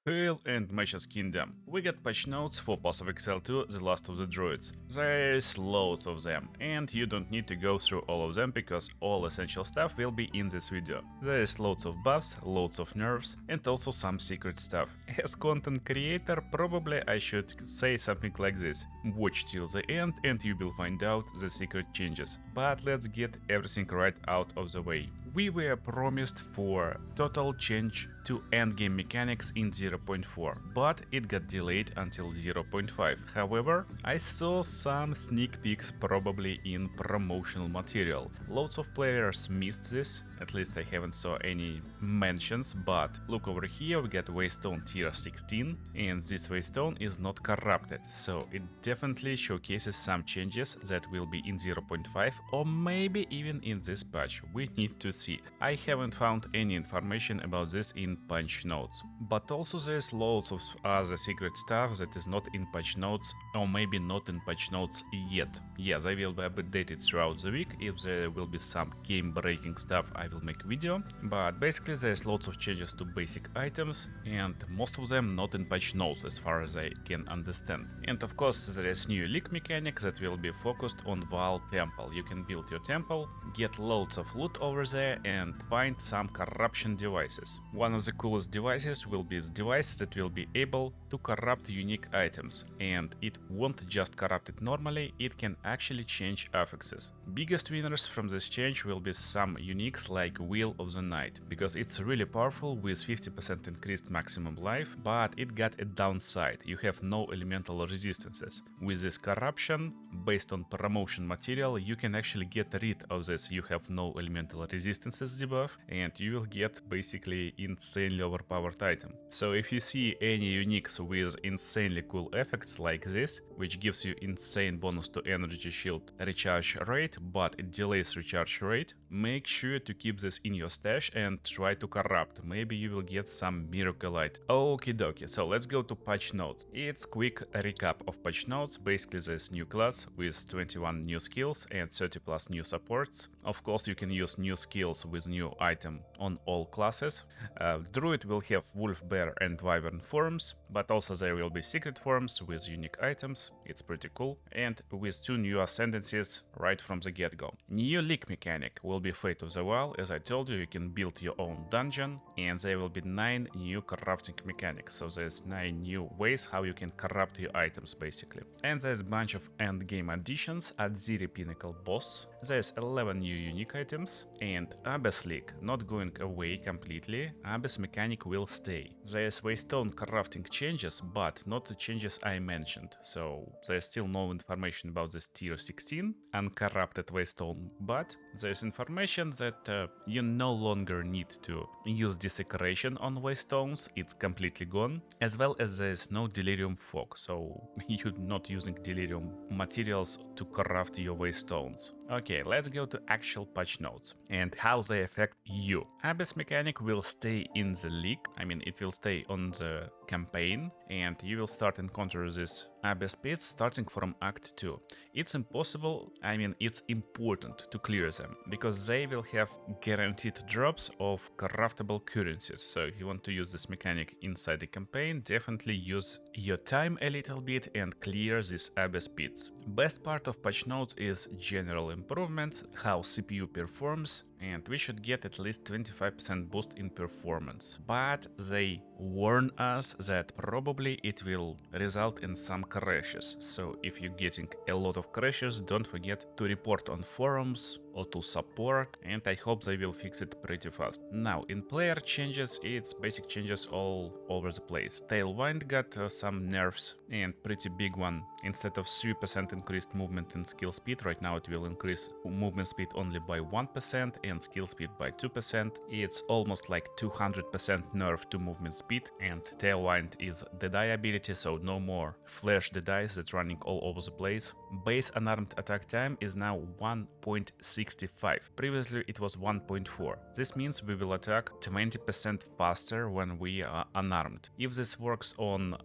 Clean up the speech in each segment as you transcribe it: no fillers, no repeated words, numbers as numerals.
Hail and Mesha's Kingdom. We get patch notes for Pass of Exile 2, The Last of the Druids. There's loads of them, and you don't need to go through all of them because all essential stuff will be in this video. There's loads of buffs, loads of nerfs, and also some secret stuff. As content creator, probably I should say something like this. Watch till the end and you will find out the secret changes. But let's get everything right out of the way. We were promised for total change to endgame mechanics in 0.4, but it got delayed until 0.5. However, I saw some sneak peeks probably in promotional material. Lots of players missed this, at least I haven't saw any mentions, but look over here, we get Waystone tier 16, and this Waystone is not corrupted, so it definitely showcases some changes that will be in 0.5 or maybe even in this patch. We need to see. I haven't found any information about this in patch notes, but also there's loads of other secret stuff that is not in patch notes or maybe not in patch notes yet. Yeah, they will be updated throughout the week. If there will be some game breaking stuff, I will make video, but basically there's lots of changes to basic items and most of them not in patch notes as far as I can understand. And of course there is new league mechanic that will be focused on Val Temple. You can build your temple, get loads of loot over there and find some corruption devices. One of the coolest devices will be this device that will be able to corrupt unique items, and it won't just corrupt it normally, it can actually change affixes. Biggest winners from this change will be some uniques like Wheel of the Night, because it's really powerful with 50% increased maximum life, but it got a downside, you have no elemental resistances. With this corruption, based on promotion material, you can actually get rid of this you have no elemental resistances debuff, and you will get basically insanely overpowered item. So if you see any uniques with insanely cool effects like this, which gives you insane bonus to energy shield recharge rate, but it delays recharge rate, make sure to keep this in your stash and try to corrupt. Maybe you will get some miracle item. Okie dokie, so let's go to patch notes. It's quick recap of patch notes. Basically there's new class with 21 new skills and 30 plus new supports. Of course you can use new skills with new item on all classes. Druid will have wolf, bear and wyvern forms, but also there will be secret forms with unique items. It's pretty cool, and with 2 new ascendancies right from the get-go. New league mechanic will be Fate of the Wild. As I told you, you can build your own dungeon, and there will be 9 new corrupting mechanics, so there's 9 new ways how you can corrupt your items basically. And there's a bunch of endgame additions at Ziri Pinnacle boss. There's 11 new unique items, and Abyss League not going away completely. Abyss mechanic will stay. There's Waystone corrupting changes, but not the changes I mentioned, so there's still no information about this tier 16 uncorrupted Waystone, but there's information that you no longer need to use desecration on Waystones, it's completely gone, as well as there's no delirium fog, so you're not using delirium materials to corrupt your Waystones. Okay, let's go to actual patch notes and how they affect you. Abyss mechanic will stay in the league, I mean it will stay on the campaign, and you will start encounter this Abyss pits starting from Act 2. It's impossible, I mean it's important to clear them, because they will have guaranteed drops of corruptible currencies, so if you want to use this mechanic inside the campaign, definitely use your time a little bit and clear these Abyss pits. Best part of patch notes is general improvements, how CPU performs, and we should get at least 25% boost in performance. But they warn us that probably it will result in some crashes, so if you're getting a lot of crashes, don't forget to report on forums or to support, and I hope they will fix it pretty fast. Now, in player changes, it's basic changes all over the place. Tailwind got some nerfs, and pretty big one. Instead of 3% increased movement and skill speed, right now it will increase movement speed only by 1% and skill speed by 2%. It's almost like 200% nerf to movement speed, and Tailwind is Deadeye ability, so no more flash Deadeyes that's running all over the place. Base unarmed attack time is now 1.65. Previously it was 1.4. This means we will attack 20% faster when we are unarmed. If this works on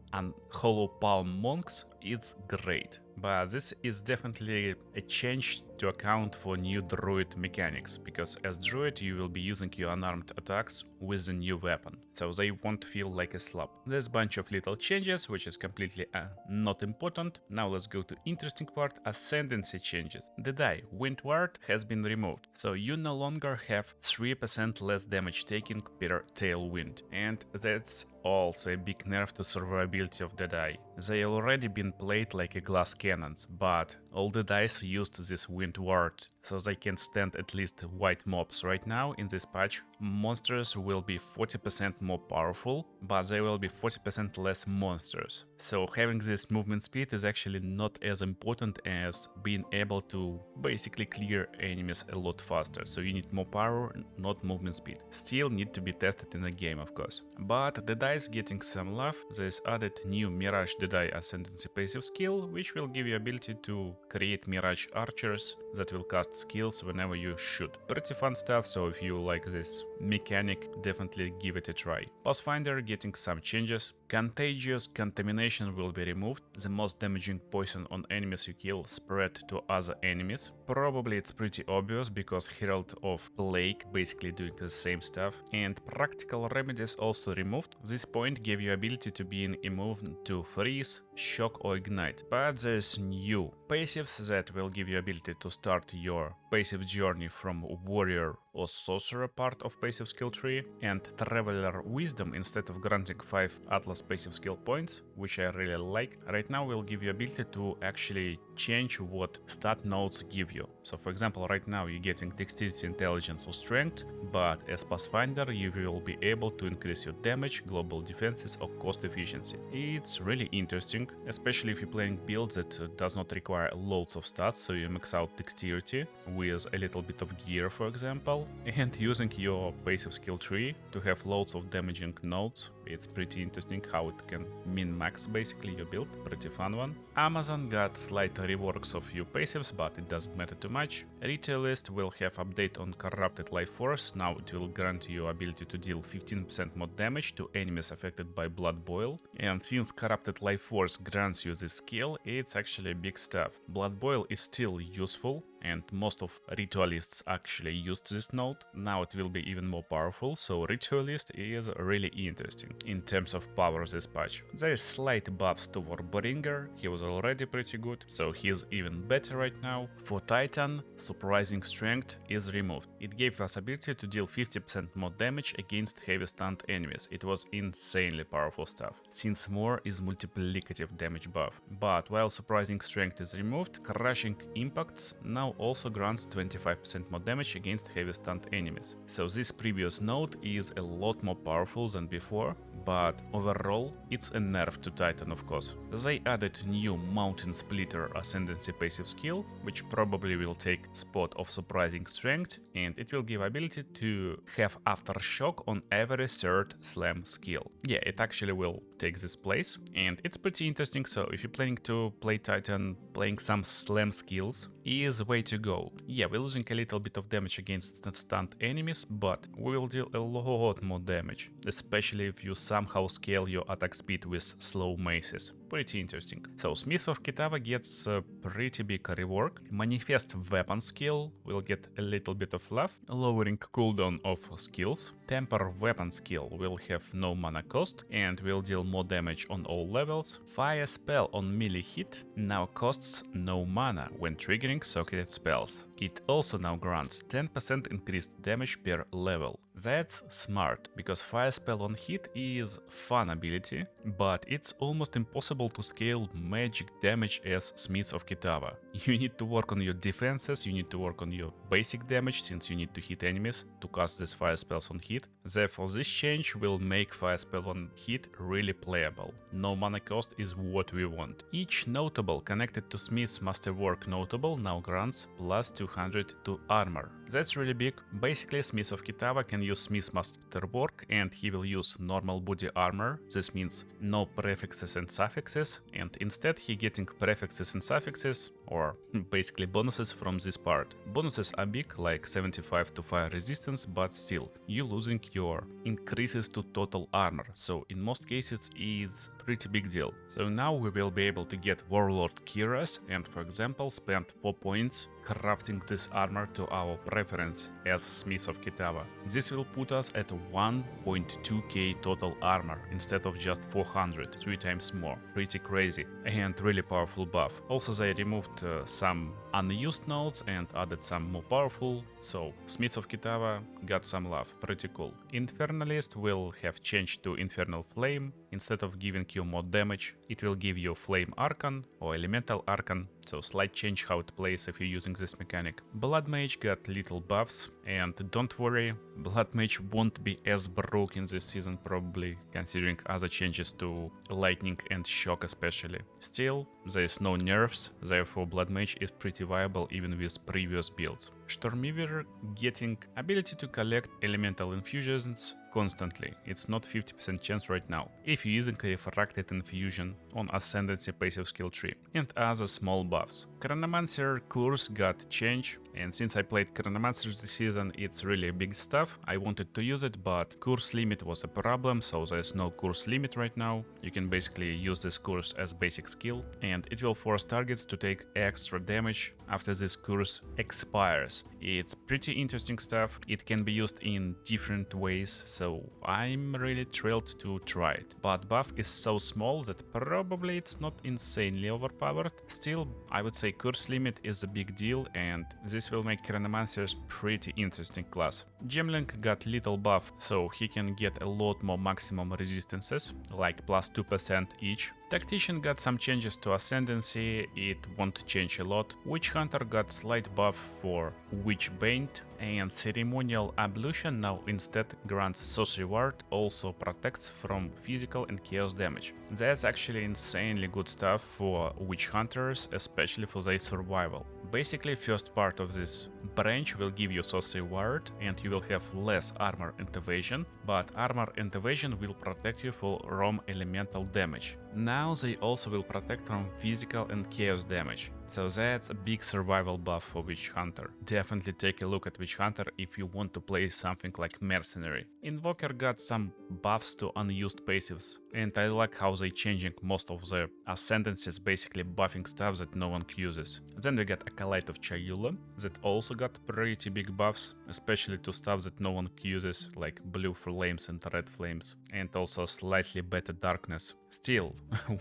Hollow Palm monks, it's great. But this is definitely a change to account for new druid mechanics, because as druid you will be using your unarmed attacks with the new weapon, so they won't feel like a slap. There's a bunch of little changes, which is completely not important. Now let's go to interesting part, Ascendancy changes. The die Wind Ward has been removed, so you no longer have 3% less damage taking per tailwind, and that's also a big nerf to survivability of the die. They already been played like a glass cannons, but all the dice used this Wind Ward, so they can stand at least white mobs. Right now in this patch, monsters will be 40% more powerful, but they will be 40% less monsters. So having this movement speed is actually not as important as being able to basically clear enemies a lot faster. So you need more power, not movement speed. Still need to be tested in the game, of course. But the die is getting some love. There's added new Mirage Deadeye Ascendancy passive skill, which will give you ability to create Mirage archers that will cast skills whenever you shoot. Pretty fun stuff, so if you like this mechanic, definitely give it a try. Pathfinder getting some changes. Contagious contamination will be removed. The most damaging poison on enemies you kill spread to other enemies. Probably it's pretty obvious because Herald of Plague basically doing the same stuff. And practical remedies also removed. This point gave you ability to be immune to freeze, shock or ignite. But there's new passives that will give you ability to start your passive journey from warrior or sorcerer part of passive skill tree, and Traveler Wisdom instead of granting 5 Atlas passive skill points, which I really like. Right now will give you ability to actually change what stat nodes give you. So for example, right now you're getting dexterity, intelligence or strength, but as Pathfinder you will be able to increase your damage, global defenses or cost efficiency. It's really interesting, especially if you're playing builds that does not require loads of stats, so you max out dexterity with a little bit of gear, for example, and using your passive skill tree to have loads of damaging nodes. It's pretty interesting how it can min-max basically your build, pretty fun one. Amazon got slight reworks of few passives, but it doesn't matter too much. Ritualist will have update on Corrupted Life Force. Now it will grant you ability to deal 15% more damage to enemies affected by Blood Boil. And since Corrupted Life Force grants you this skill, it's actually big stuff. Blood Boil is still useful, and most of Ritualists actually used this node. Now it will be even more powerful, so Ritualist is really interesting in terms of power this patch. There is slight buffs to Warbringer, he was already pretty good, so he's even better right now. For Titan, Surprising Strength is removed. It gave us ability to deal 50% more damage against heavy stunned enemies. It was insanely powerful stuff, since more is multiplicative damage buff. But while Surprising Strength is removed, Crushing Impacts now also grants 25% more damage against heavy stunned enemies. So this previous node is a lot more powerful than before, but overall it's a nerf to Titan, of course. They added new Mountain Splitter Ascendancy passive skill, which probably will take spot of Surprising Strength, and it will give ability to have Aftershock on every third slam skill. Yeah, it actually will take this place, and it's pretty interesting. So if you're planning to play Titan, playing some slam skills is the way to go. Yeah, we're losing a little bit of damage against stunned enemies, but we will deal a lot more damage, especially if you somehow scale your attack speed with slow maces. Pretty interesting. So Smith of Kitava gets a pretty big rework. Manifest weapon skill will get a little bit of love, lowering cooldown of skills. Temper weapon skill will have no mana cost and will deal more damage on all levels. Fire spell on melee hit now costs no mana when triggering socketed spells. It also now grants 10% increased damage per level. That's smart, because fire spell on hit is fun ability, but it's almost impossible to scale magic damage as Smith of Kitava. You need to work on your defenses, you need to work on your basic damage, since you need to hit enemies to cast these fire spells on hit. Therefore this change will make fire spell on hit really playable. No mana cost is what we want. Each notable connected to Smith's Masterwork notable now grants plus 200 to armor. That's really big. Basically Smith of Kitava can use Smith's Masterwork and he will use normal body armor. This means no prefixes and suffixes, and instead he getting prefixes and suffixes, or basically bonuses from this part. Bonuses are big, like 75 to fire resistance, but still, you losing your increases to total armor, so in most cases it's pretty big deal. So now we will be able to get Warlord Kiras and, for example, spend 4 points crafting this armor to our preference as Smith of Kitava. This will put us at 1.2k total armor instead of just 400, 3 times more. Pretty crazy and really powerful buff. Also they removed some unused nodes and added some more powerful, so Smith of Kitava got some love, pretty cool. Infernalist will have changed to Infernal Flame. Instead of giving you more damage, it will give you Flame Archon or Elemental Archon, so slight change how it plays if you're using this mechanic. Blood Mage got little buffs, and don't worry, Blood Mage won't be as broken this season probably, considering other changes to Lightning and Shock especially. Still, there is no nerfs, therefore Blood Mage is pretty viable even with previous builds. Stormweaver getting ability to collect elemental infusions constantly. It's not 50% chance right now, if you're using a refracted infusion on Ascendancy passive skill tree, and other small buffs. Chronomancer curse got change, and since I played Chronomancer this season, it's really big stuff. I wanted to use it, but curse limit was a problem, so there's no curse limit right now. You can basically use this curse as basic skill, and it will force targets to take extra damage after this curse expires. It's pretty interesting stuff. It can be used in different ways, so I'm really thrilled to try it. But buff is so small that probably it's not insanely overpowered. Still, I would say curse limit is a big deal, and this will make Chronomancers pretty interesting class. Gemlink got little buff, so he can get a lot more maximum resistances, like plus 2% each. Tactician got some changes to Ascendancy, it won't change a lot. Witch Hunter got slight buff for Witch Bane, and Ceremonial Ablution now instead grants Sorcery Ward, also protects from physical and chaos damage. That's actually insanely good stuff for Witch Hunters, especially for their survival. Basically, first part of this branch will give you Sorcery Ward and you will have less armor and evasion, but armor and evasion will protect you from elemental damage. Now they also will protect from physical and chaos damage, so that's a big survival buff for Witch Hunter. Definitely take a look at Witch Hunter if you want to play something like Mercenary. Invoker got some buffs to unused passives, and I like how they changing most of their Ascendancies, basically buffing stuff that no one uses. Then we got Acolyte of Chayula that also got pretty big buffs, especially to stuff that no one uses, like blue flames and red flames, and also slightly better darkness. Still,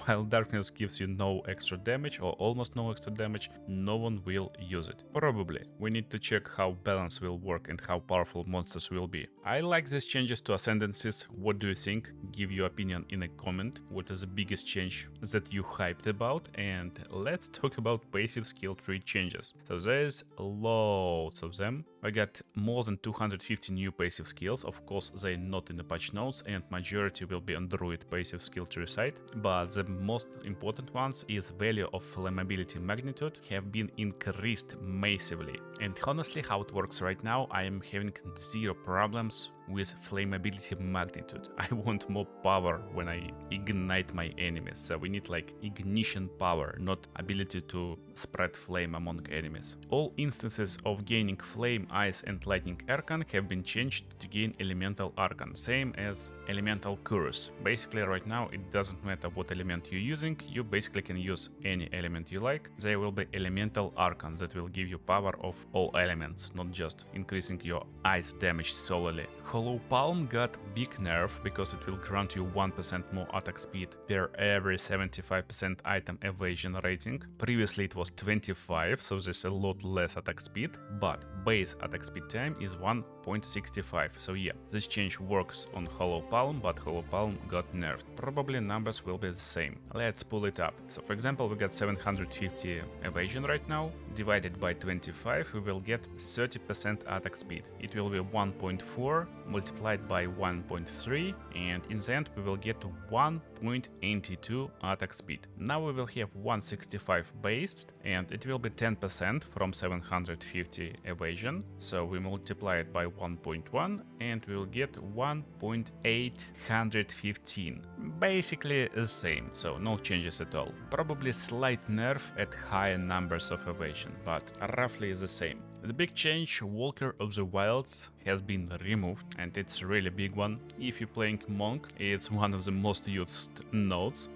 while darkness gives you no extra damage or almost no extra damage, no one will use it. Probably. We need to check how balance will work and how powerful monsters will be. I like these changes to Ascendancies. What do you think? Give your opinion in a comment. What is the biggest change that you hyped about? And let's talk about passive skill tree changes. So there's loads of them. I got more than 250 new passive skills. Of course, they're not in the patch notes, and majority will be on druid passive skill tree side. But the most important ones is value of flammability magnitude have been increased massively. And honestly, how it works right now, I am having zero problems with flammability magnitude. I want more power when I ignite my enemies, so we need like ignition power, not ability to spread flame among enemies. All instances of gaining flame, ice and lightning archon have been changed to gain elemental archon, same as elemental curse. Basically right now it doesn't matter what element you're using, you basically can use any element you like. There will be elemental archon that will give you power of all elements, not just increasing your ice damage solely. Hollow Palm got big nerf because it will grant you 1% more attack speed per every 75% item evasion rating. Previously it was 25, so there's a lot less attack speed, but base attack speed time is 1.65. So yeah, this change works on Hollow Palm, but Hollow Palm got nerfed. Probably numbers will be the same. Let's pull it up. So for example, we got 750 evasion right now. Divided by 25, we will get 30% attack speed. It will be 1.4 multiplied by 1.3, and in the end we will get 1.82 attack speed. Now we will have 165 based, and it will be 10% from 750 evasion, so we multiply it by 1.1 and we will get 1.815. Basically the same, so no changes at all. Probably slight nerf at higher numbers of evasion, but roughly the same. The big change, Walker of the Wilds, has been removed, and it's a really big one. If you're playing Monk, it's one of the most used nodes.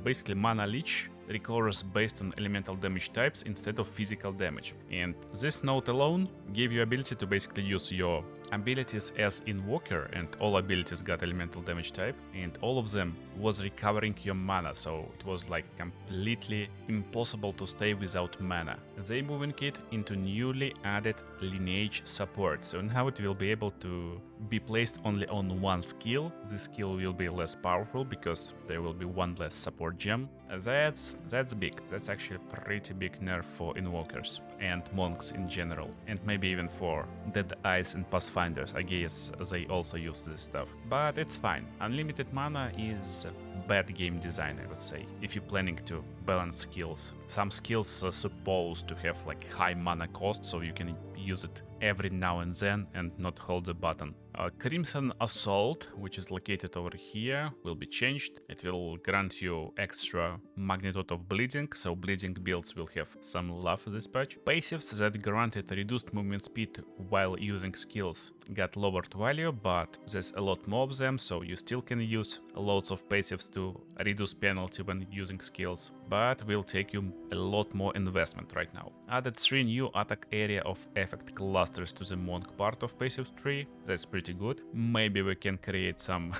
Basically Mana Leech recovers based on elemental damage types instead of physical damage. And this note alone gave you ability to basically use your abilities as Invoker, and all abilities got elemental damage type, and all of them was recovering your mana, so it was like completely impossible to stay without mana. They moving it into newly added lineage support, so now it will be able to be placed only on one skill. This skill will be less powerful because there will be one less support gem. That's big. That's actually a pretty big nerf for invokers and monks in general, and maybe even for Dead Eyes and Pathfinders. I guess they also use this stuff, but it's fine. Unlimited mana is bad game design, I would say, if you're planning to balance skills. Some skills are supposed to have like high mana cost, so you can use it every now and then and not hold the button. Crimson Assault, which is located over here, will be changed. It will grant you extra magnitude of bleeding, so bleeding builds will have some love this patch. Passives that granted reduced movement speed while using skills got lowered value, but there's a lot more of them, so you still can use loads of passives to reduce penalty when using skills, but will take you a lot more investment right now. Added 3 new attack area of effect clusters to the monk part of passive tree. That's pretty good. Maybe we can create some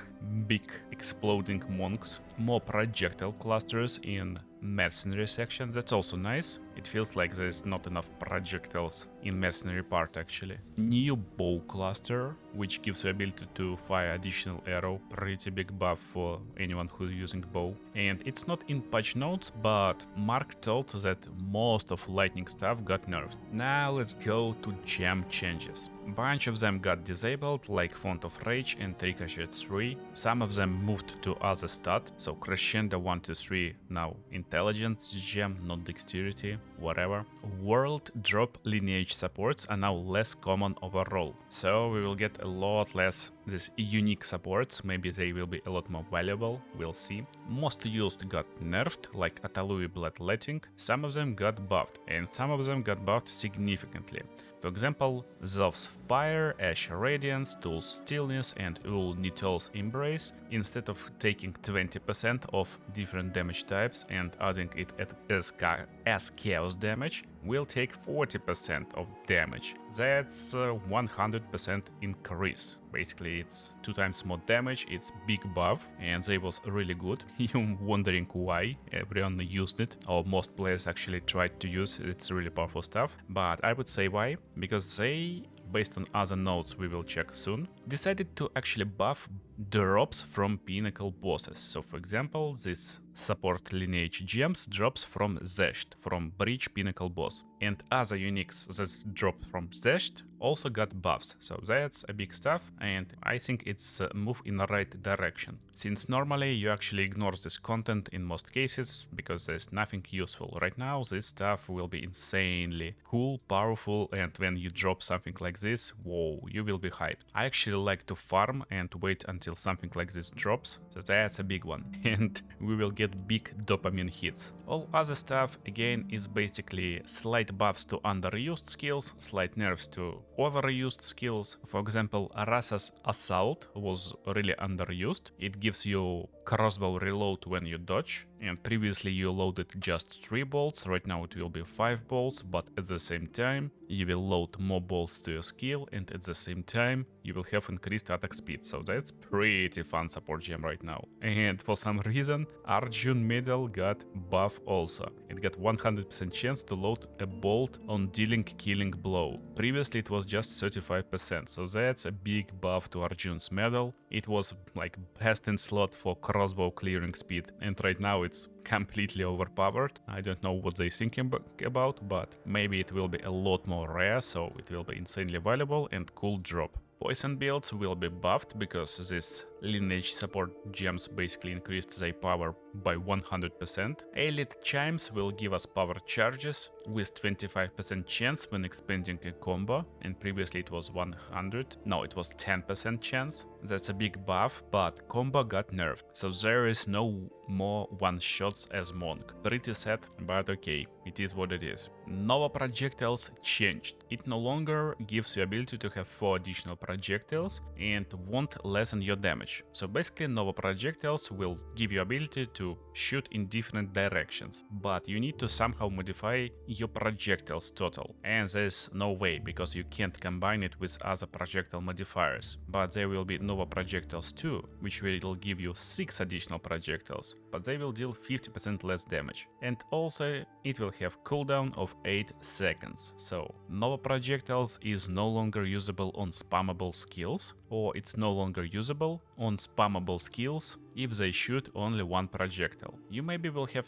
big exploding monks. More projectile clusters in mercenary section. That's also nice. It feels like there's not enough projectiles in mercenary part actually. New bow cluster, which gives you ability to fire additional arrow. Pretty big buff for anyone who's using bow. And it's not in patch notes, but Mark told that most of lightning stuff got nerfed. Now let's go to gem changes. Bunch of them got disabled, like Font of Rage and Ricochet 3. Some of them moved to other stat, so Crescendo 1 to 3 now Intelligence gem, not Dexterity, whatever. World drop lineage supports are now less common overall, so we will get a lot less these unique supports. Maybe they will be a lot more valuable, we'll see. Most used got nerfed, like Atalui Bloodletting. Some of them got buffed, and some of them got buffed significantly. For example, Zov's Fire, Ash Radiance, Tool's Stillness, and Ul Nitol's Embrace, instead of taking 20% of different damage types and adding it as chaos damage, will take 40% of damage. That's 100% increase. Basically, it's 2 times more damage, it's big buff, and they was really good. You're wondering why everyone used it, or most players actually tried to use it. It's really powerful stuff, but I would say why? Because they, based on other notes we will check soon, decided to actually buff drops from pinnacle bosses. So for example, this support lineage gems drops from Zesht, from Breach pinnacle boss, and other uniques that drop from Zesht also got buffs, so that's a big stuff, and I think it's a move in the right direction, since normally you actually ignore this content in most cases because there's nothing useful. Right now this stuff will be insanely cool, powerful, and when you drop something like this, whoa, you will be hyped. I actually like to farm and wait until something like this drops, so that's a big one, and we will get big dopamine hits. All other stuff again is basically slight buffs to underused skills, slight nerfs to overused skills. For example, Arasa's Assault was really underused. It gives you crossbow reload when you dodge, and previously you loaded just 3 bolts, right now it will be 5 bolts, but at the same time you will load more bolts to your skill, and at the same time you will have increased attack speed, so that's pretty fun support gem right now. And for some reason Arjun Medal got buff also. It got 100% chance to load a bolt on dealing killing blow. Previously it was just 35%, so that's a big buff to Arjun's Medal. It was like best in slot for crossbow clearing speed, and right now it's completely overpowered. I don't know what they thinking about, but maybe it will be a lot more rare, so it will be insanely valuable and cool drop. Poison builds will be buffed because this lineage support gems basically increased their power by 100%. Elite chimes will give us power charges with 25% chance when expanding a combo, and previously it was 100. No, it was 10% chance. That's a big buff, but combo got nerfed, so there is no more one-shots as monk. Pretty sad, but okay, it is what it is. Nova projectiles changed. It no longer gives you ability to have 4 additional projectiles and won't lessen your damage. damage. So basically Nova projectiles will give you ability to shoot in different directions, but you need to somehow modify your projectiles total, and there's no way because you can't combine it with other projectile modifiers. But there will be Nova projectiles too, which will give you 6 additional projectiles, but they will deal 50% less damage, and also it will have cooldown of 8 seconds. So Nova projectiles is no longer usable on spammable skills, or it's no longer usable on spammable skills if they shoot only one projectile. You maybe will have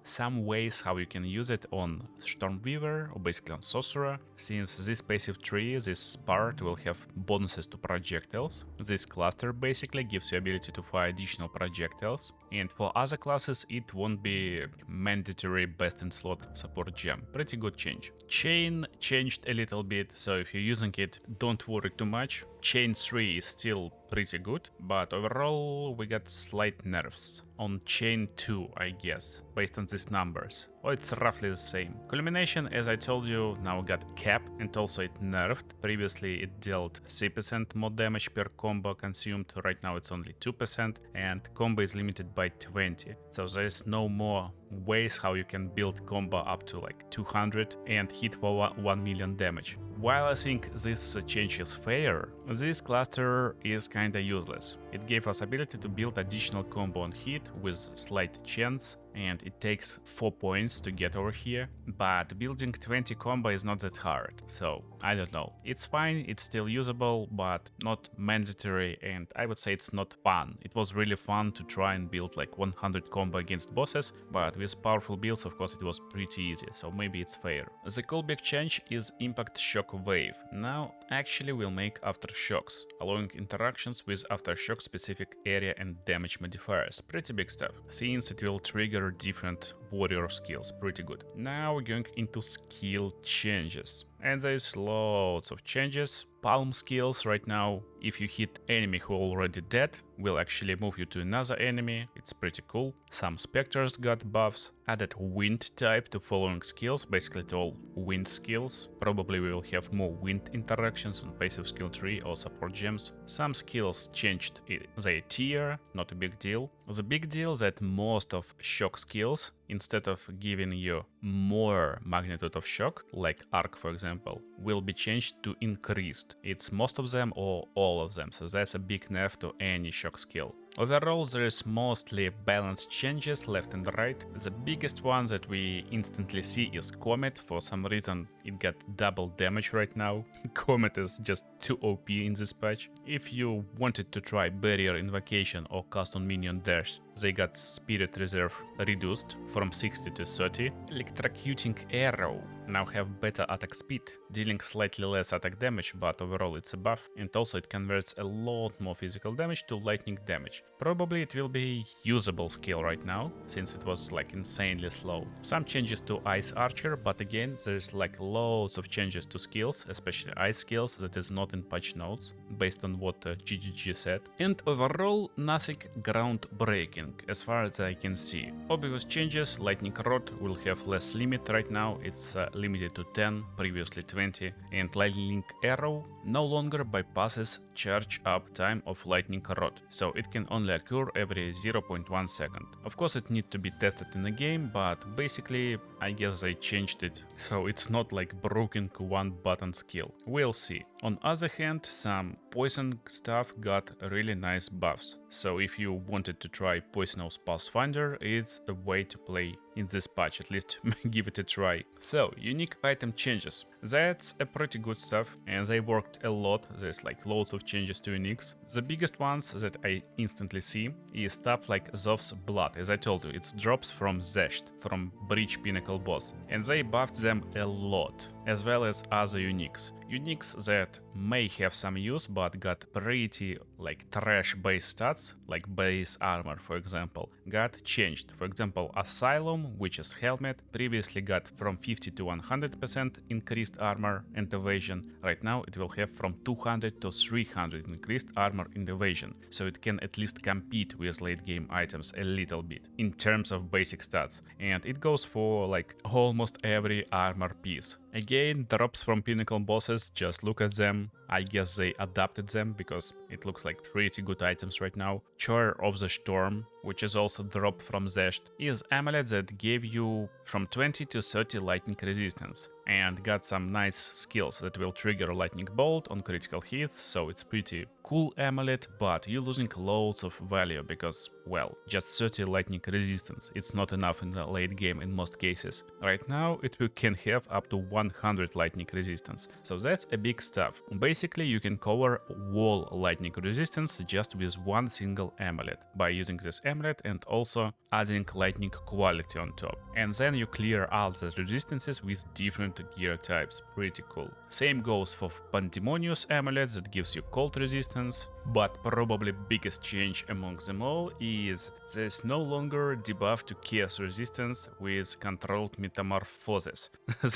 some ways how you can use it on Stormweaver or basically on Sorcerer, since this passive tree, this part will have bonuses to projectiles. This cluster basically gives you ability to fire additional projectiles, and for other classes it won't be mandatory best in slot support gem. Pretty good change. Chain changed a little bit, so if you're using it, don't worry too much. Chain 3 is still pretty good, but overall we got slight nerfs. On Chain 2, I guess, based on these numbers. Or it's roughly the same. Culmination, as I told you, now got cap, and also it nerfed. Previously it dealt 3% more damage per combo consumed, right now it's only 2%, and combo is limited by 20. So there's no more ways how you can build combo up to like 200 and hit for 1 million damage. While I think this change is fair, this cluster is kinda useless. It gave us ability to build additional combo on hit with slight chance, and it takes 4 points to get over here, but building 20 combo is not that hard, so I don't know. It's fine, it's still usable, but not mandatory, and I would say it's not fun. It was really fun to try and build like 100 combo against bosses, but with powerful builds, of course, it was pretty easy, so maybe it's fair. The cool big change is Impact Shock Wave. Now actually will make aftershocks, allowing interactions with aftershock specific area and damage modifiers. Pretty big stuff, since it will trigger different warrior skills. Pretty good. Now we're going into skill changes, and there's lots of changes. Palm skills right now, if you hit enemy who already dead, will actually move you to another enemy. It's pretty cool. Some specters got buffs. Added wind type to following skills, basically to all wind skills. Probably we will have more wind interactions on passive skill tree or support gems. Some skills changed their tier, not a big deal. The big deal that most of shock skills, instead of giving you more magnitude of shock, like arc for example, will be changed to increased. It's most of them or all of them, so that's a big nerf to any shock skill. Overall, there is mostly balanced changes left and right. The biggest one that we instantly see is Comet. For some reason it got double damage right now. Comet is just too OP in this patch. If you wanted to try Barrier Invocation or cast on minion dash, they got Spirit Reserve reduced from 60 to 30. Electrocuting Arrow now have better attack speed, dealing slightly less attack damage, but overall it's a buff, and also it converts a lot more physical damage to lightning damage. Probably it will be usable skill right now, since it was like insanely slow. Some changes to Ice Archer, but again there's like loads of changes to skills, especially ice skills, that is not in patch notes, based on what GGG said. And overall nothing groundbreaking as far as I can see. Obvious changes: Lightning Rod will have less limit. Right now it's limited to 10, previously 20, and Lightning Arrow no longer bypasses charge up time of Lightning Rod, so it can only occur every 0.1 second. Of course it needs to be tested in the game, but basically I guess they changed it, so it's not like broken one button skill. We'll see. On other hand, some poison stuff got really nice buffs, so if you wanted to try Poisonous Pathfinder, it's a way to play in this patch, at least give it a try. So, unique item changes. That's a pretty good stuff, and they worked a lot. There's like loads of changes to uniques. The biggest ones that I instantly see is stuff like Zov's Blood. As I told you, it drops from Zesht, from Breach Pinnacle boss, and they buffed them a lot, as well as other uniques. Uniques that may have some use but got pretty like trash base stats, like base armor for example, got changed. For example, Asylum, which is helmet, previously got from 50 to 100% increased armor and evasion. Right now it will have from 200 to 300 increased armor and evasion, so it can at least compete with late game items a little bit in terms of basic stats, and it goes for like almost every armor piece. Again, drops from pinnacle bosses, just look at them. I guess they adapted them because it looks like pretty good items right now. Choir of the Storm, which is also dropped from Zesht, is amulet that gave you from 20 to 30 lightning resistance and got some nice skills that will trigger lightning bolt on critical hits, so it's pretty cool amulet, but you're losing loads of value because, well, just 30 lightning resistance, it's not enough in the late game in most cases. Right now it can have up to 100 lightning resistance, so that's a big stuff. Basically you can cover wall lightning resistance just with one single amulet by using this amulet and also adding lightning quality on top, and then you clear all the resistances with different gear types. Pretty cool. Same goes for Pandemonius amulet that gives you cold resistance, but probably biggest change among them all is there's no longer debuff to chaos resistance with controlled metamorphosis.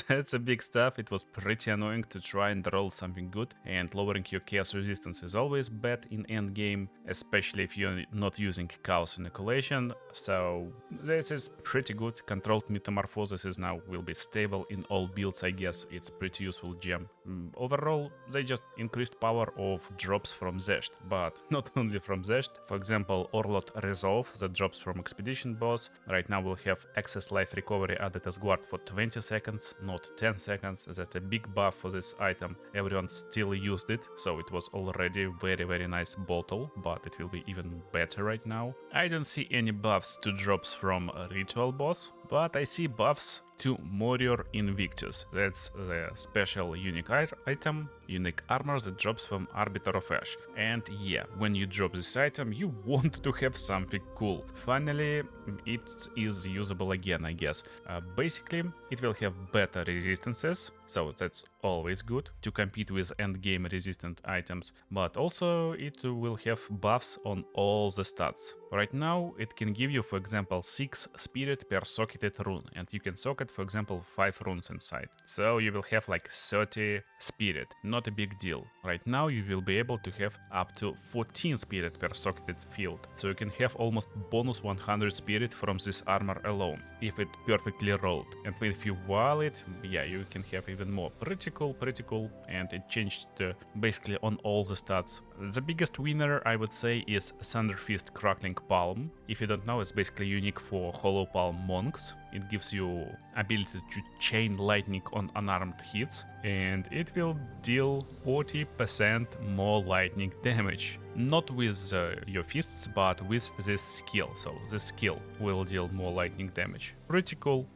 That's a big stuff. It was pretty annoying to try and roll something good, and lowering your chaos resistance is always bad in endgame, especially if you're not using chaos inoculation, so this is pretty good. Controlled metamorphosis is now will be stable in all builds, I guess. It's pretty useful gem. Overall, they just increased power of drops from Zesht, but not only from Zesht. For example, Orlot Resolve that drops from Expedition boss. Right now we'll have excess life recovery added as guard for 20 seconds, not 10 seconds. That's a big buff for this item. Everyone still used it, so it was already very nice bottle, but it will be even better right now. I don't see any buffs to drops from Ritual boss, but I see buffs to Morior Invictus. That's the special unique item, unique armor that drops from Arbiter of Ash. And yeah, when you drop this item, you want to have something cool. Finally, it is usable again, I guess. Basically, it will have better resistances, so that's always good to compete with endgame resistant items, but also it will have buffs on all the stats. Right now, it can give you, for example, 6 spirit per socketed rune, and you can socket, for example, 5 runes inside. So you will have like 30 spirit, not a big deal. Right now you will be able to have up to 14 spirit per socketed field, so you can have almost bonus 100 spirit from this armor alone, if it perfectly rolled. And if you wall it, yeah, you can have even more. Pretty cool, and it changed basically on all the stats. The biggest winner, I would say, is Thunderfist Crackling Palm. If you don't know, it's basically unique for Hollow Palm monks. It gives you ability to chain lightning on unarmed hits, and it will deal 40% more lightning damage. Not with your fists, but with this skill. So the skill will deal more lightning damage. Pretty cool.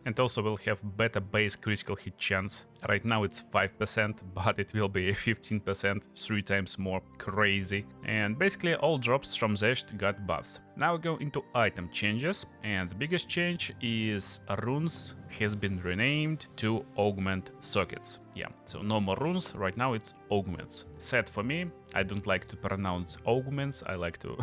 And also will have better base critical hit chance. Right now it's 5%, but it will be 15%, 3 times more. Crazy. And basically all drops from Zesht got buffs. Now we go into item changes, and the biggest change is runes has been renamed to augment sockets. Yeah, so no more runes, right now it's augments. Sad for me, I don't like to pronounce augments, I like to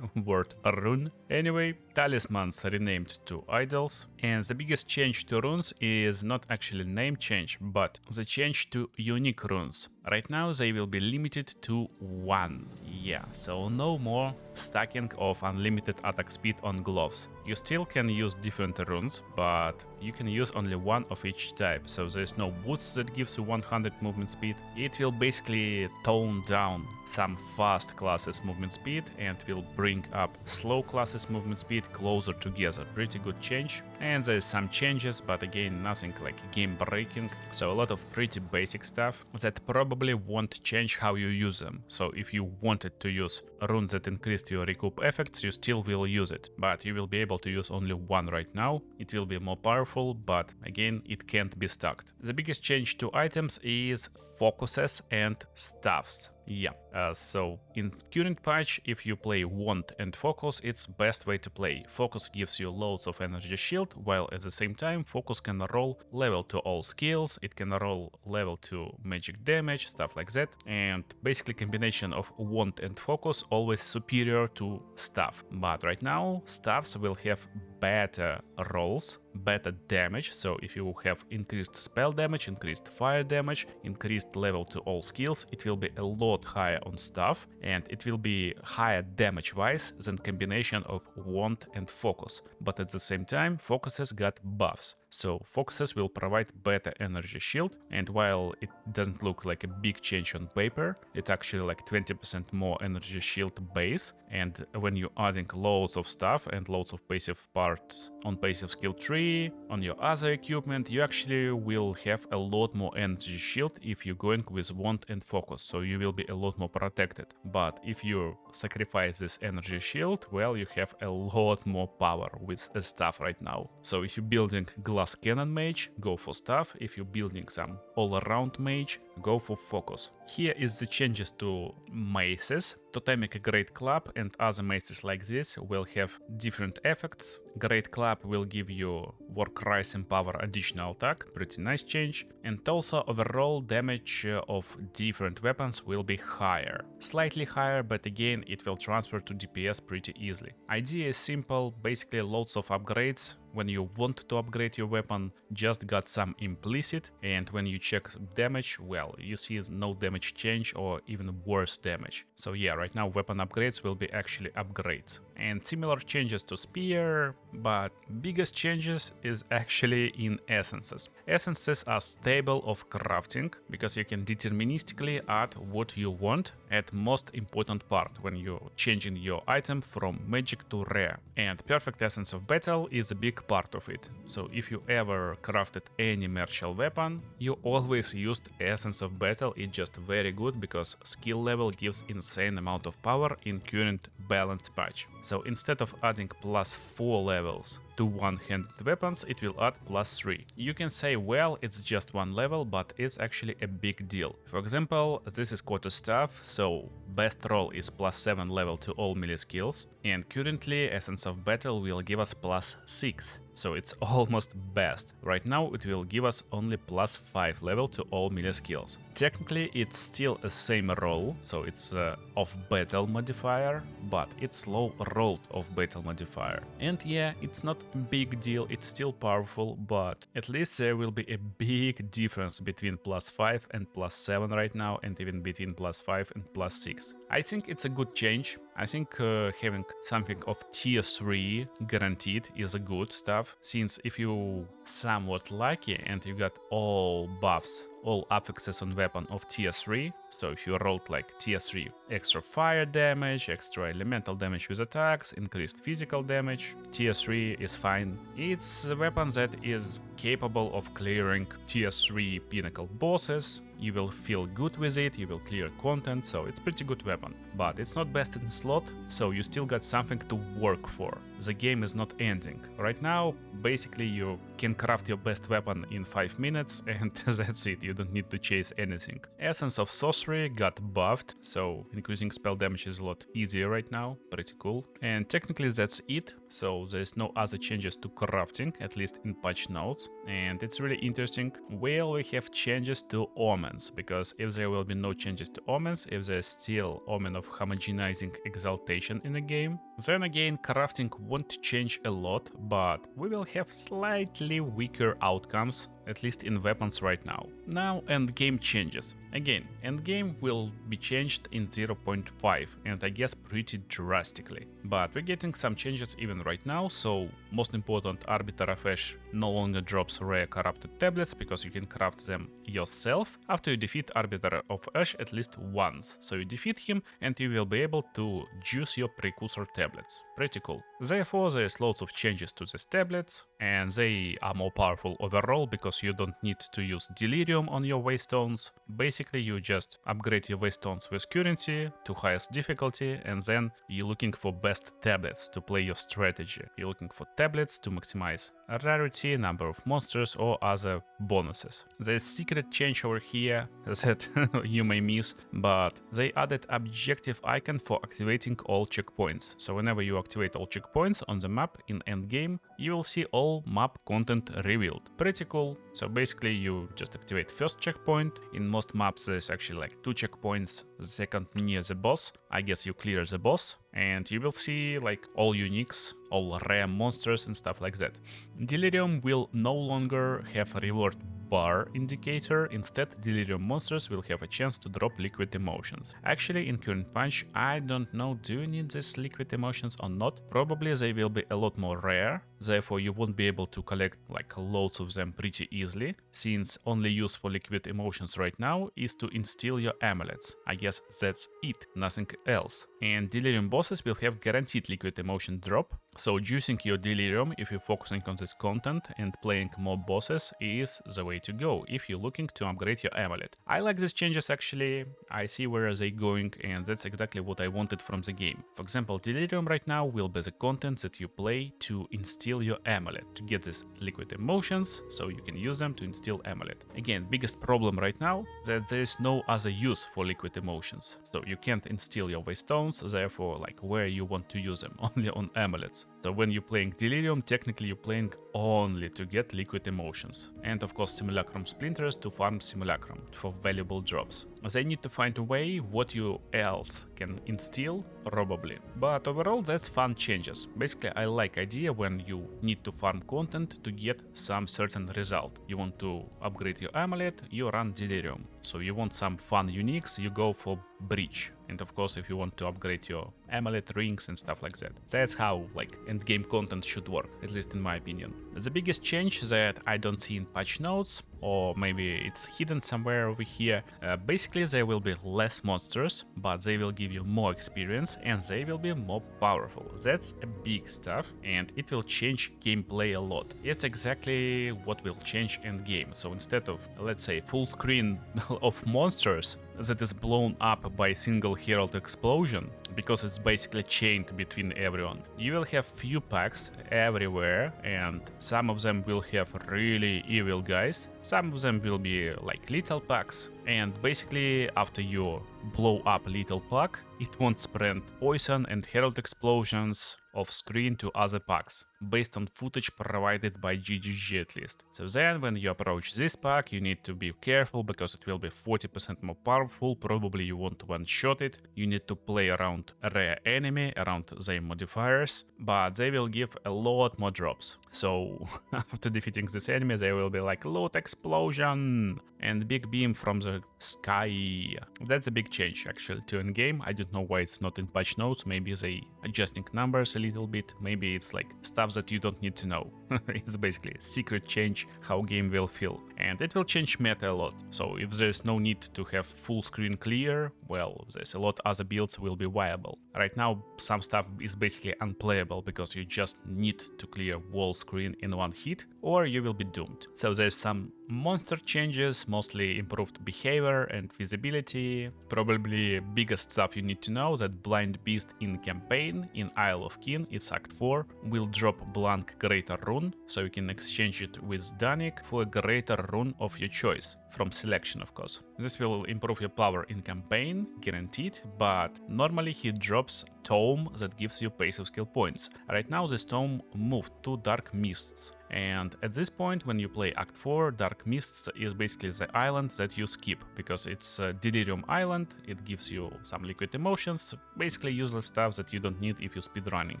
word rune. Anyway, talismans renamed to idols, and the biggest change to runes is not actually name change, but the change to unique runes. Right now they will be limited to 1. Yeah, so no more stacking of unlimited attack speed on gloves. You still can use different runes, but you can use only one of each type, so there's no boots that gives you 100 movement speed. It will basically tone down some fast classes movement speed and will bring up slow classes movement speed closer together. Pretty good change. And there's some changes, but again nothing like game breaking, so a lot of pretty basic stuff that probably won't change how you use them. So if you wanted to use runes that increased your recoup effects, you still will use it, but you will be able to use only one right now. It will be more powerful, but again it can't be stacked. The biggest change to items is focuses and staffs. Yeah, so in current patch, if you play Wand and Focus, it's best way to play. Focus gives you loads of energy shield, while at the same time Focus can roll level to all skills, it can roll level to magic damage, stuff like that, and basically combination of Wand and Focus always superior to Staff. But right now, Staffs will have better rolls, better damage, so if you have increased spell damage, increased fire damage, increased level to all skills, it will be a lot lot higher on stuff, and it will be higher damage wise than combination of wand and focus, but at the same time focuses got buffs. So focuses will provide better energy shield, and while it doesn't look like a big change on paper, it's actually like 20% more energy shield base, and when you're adding loads of stuff and loads of passive parts on passive skill tree, on your other equipment, you actually will have a lot more energy shield if you're going with wand and focus, so you will be a lot more protected. But if you sacrifice this energy shield, well, you have a lot more power with stuff right now. So if you're building glass cannon mage, go for stuff. If you're building some all-around mage, go for focus. Here is the changes to maces. Totemic Great Club and other maces like this will have different effects. Great Club will give you Work Rising Power additional attack, pretty nice change. And also overall damage of different weapons will be higher. Slightly higher, but again it will transfer to DPS pretty easily. Idea is simple, basically loads of upgrades. When you want to upgrade your weapon, just got some implicit, and when you check damage, well, you see no damage change or even worse damage. So yeah, right now weapon upgrades will be actually upgrades. And similar changes to spear, but biggest changes is actually in essences. Essences are stable of crafting, because you can deterministically add what you want at most important part when you're changing your item from magic to rare. And perfect essence of battle is a big part of it. So if you ever crafted any martial weapon, you always used essence of battle. It's just very good because skill level gives insane amount of power in current balance patch. So instead of adding +4 levels to one-handed weapons, it will add +3. You can say, well, it's just one level, but it's actually a big deal. For example, this is quarter staff, so best roll is +7 level to all melee skills, and currently Essence of Battle will give us +6. So it's almost best. Right now it will give us only +5 level to all melee skills. Technically it's still a same roll, so it's of battle modifier, but it's low rolled of battle modifier. And yeah, it's not a big deal, it's still powerful, but at least there will be a big difference between +5 and +7 right now, and even between +5 and +6. I think it's a good change. I think having something of tier 3 guaranteed is a good stuff, since if you somewhat lucky and you got all buffs, all affixes on weapon of tier 3, so if you rolled like tier 3 extra fire damage, extra elemental damage with attacks, increased physical damage, tier 3 is fine. It's a weapon that is capable of clearing tier 3 pinnacle bosses. You will feel good with it, you will clear content, so it's pretty good weapon. But it's not best in slot, so you still got something to work for. The game is not ending. Right now, basically you can craft your best weapon in 5 minutes and that's it, you don't need to chase anything. Essence of Sorcery got buffed, so increasing spell damage is a lot easier right now, pretty cool. And technically that's it, so there's no other changes to crafting, at least in patch notes. And it's really interesting. Well, we have changes to omens, because if there will be no changes to omens, if there's still omen of homogenizing exaltation in the game, then again crafting won't change a lot, but we will have slightly weaker outcomes, at least in weapons right now. Now endgame changes. Again, endgame will be changed in 0.5, and I guess pretty drastically. But we're getting some changes even right now, so most important, Arbiter of Ash no longer drops rare corrupted tablets, because you can craft them yourself after you defeat Arbiter of Ash at least once. So you defeat him and you will be able to juice your precursor tablets. Pretty cool. Therefore, there's lots of changes to these tablets, and they are more powerful overall because you don't need to use Delirium on your Waystones. Basically, you just upgrade your Waystones with currency to highest difficulty, and then you're looking for best tablets to play your strategy. You're looking for tablets to maximize rarity, number of monsters, or other bonuses. There's secret change over here that you may miss, but they added objective icon for activating all checkpoints. So whenever you activate all checkpoints on the map in endgame, you will see all map content revealed. Pretty cool. So basically you just activate first checkpoint. In most maps there's actually like 2 checkpoints, the second near the boss. I guess you clear the boss and you will see like all uniques, all rare monsters and stuff like that. Delirium will no longer have reward bar indicator, instead delirium monsters will have a chance to drop liquid emotions. Actually, in current patch, I don't know, do you need these liquid emotions or not? Probably they will be a lot more rare, therefore you won't be able to collect like loads of them pretty easily, since only use for liquid emotions right now is to instill your amulets. I guess that's it, nothing else. And delirium bosses will have guaranteed liquid emotion drop, so juicing your delirium if you're focusing on this content and playing mob bosses is the way to go if you're looking to upgrade your amulet. I like these changes actually, I see where they're going, and that's exactly what I wanted from the game. For example, delirium right now will be the content that you play to instill your amulet, to get these liquid emotions, so you can use them to instill amulet. Again, biggest problem right now, that there is no other use for liquid emotions. So you can't instill your waystones, therefore like where you want to use them, only on amulets. So when you're playing delirium, technically you're playing only to get liquid emotions. And of course simulacrum splinters to farm simulacrum for valuable drops. They need to find a way what you else can instill, probably. But overall that's fun changes. Basically I like idea when you need to farm content to get some certain result. You want to upgrade your amulet, you run delirium. So you want some fun uniques, you go for breach. And of course if you want to upgrade your amulet rings and stuff like that. That's how like endgame content should work, at least in my opinion. The biggest change that I don't see in patch notes, or maybe it's hidden somewhere over here, basically there will be less monsters, but they will give you more experience and they will be more powerful. That's a big stuff and it will change gameplay a lot. It's exactly what will change endgame. So instead of, let's say, full screen of monsters that is blown up by a single herald explosion, because it's basically chained between everyone, you will have few packs everywhere, and some of them will have really evil guys, some of them will be like little packs, and basically after you blow up little pack, it won't spread poison and herald explosions off screen to other packs, based on footage provided by GGG at least. So then when you approach this pack, you need to be careful because it will be 40% more powerful, probably you want to one-shot it, you need to play around a rare enemy, around their modifiers, but they will give a lot more drops. So after defeating this enemy, they will be like loot explosion and big beam from the sky. That's a big change actually to endgame. I don't know why it's not in patch notes, maybe they adjusting numbers a little bit, maybe it's like stuff that you don't need to know. It's basically a secret change how game will feel, and it will change meta a lot. So if there's no need to have full screen clear, well, there's a lot other builds will be viable. Right now some stuff is basically unplayable because you just need to clear wall screen in one hit or you will be doomed. So there's some monster changes, mostly improved behavior and visibility. Probably biggest stuff you need to know that Blind Beast in campaign in Isle of Kin, it's Act 4, will drop blank greater rune, so you can exchange it with Danik for a greater rune of your choice, from selection of course. This will improve your power in campaign, guaranteed, but normally he drops Tome that gives you passive skill points. Right now this Tome moved to Dark Mists, and at this point when you play Act 4, Dark Mists is basically the island that you skip, because it's a Delirium Island, it gives you some liquid emotions, basically useless stuff that you don't need if you're speedrunning.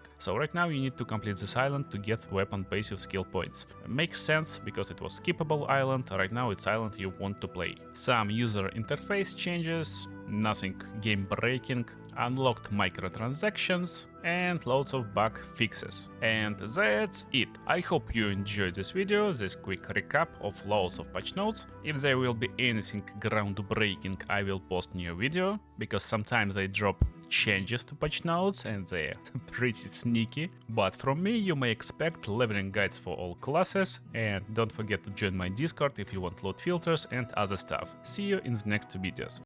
So right now you need to complete this island to get weapon passive skill points. Makes sense, because it was skippable island, right now it's island you want to play. Some user interface changes, nothing game breaking, unlocked microtransactions, and loads of bug fixes. And that's it. I hope you enjoyed this video, this quick recap of loads of patch notes. If there will be anything groundbreaking, I will post new video, because sometimes I drop changes to patch notes and they're pretty sneaky. But from me you may expect leveling guides for all classes, and don't forget to join my Discord if you want load filters and other stuff. See you in the next videos.